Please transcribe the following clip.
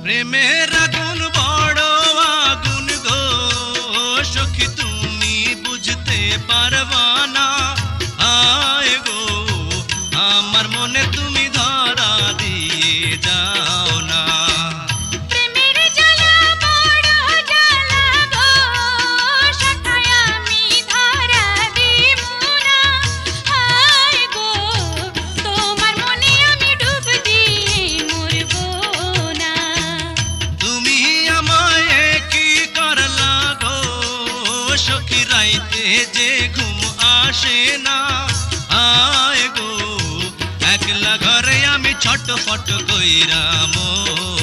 প্রেমের আগুন বড় আগুন গো সখী তুমি বুঝতে পারবা না আয় গো আমার মনে তুমি ধরা দিয়ে যাও না প্রেমের জ্বালা বড় জ্বালা গো সখায় আমি ধরা দিব না হায় গো তোমার মনে আমি ডুব দিয়ে মরব না তুমি আমায় কি করলা গো সখী রাইতে যে ঘুম আসে না আয় গো একলা ঘরে আমি ছটফট কইরা মরি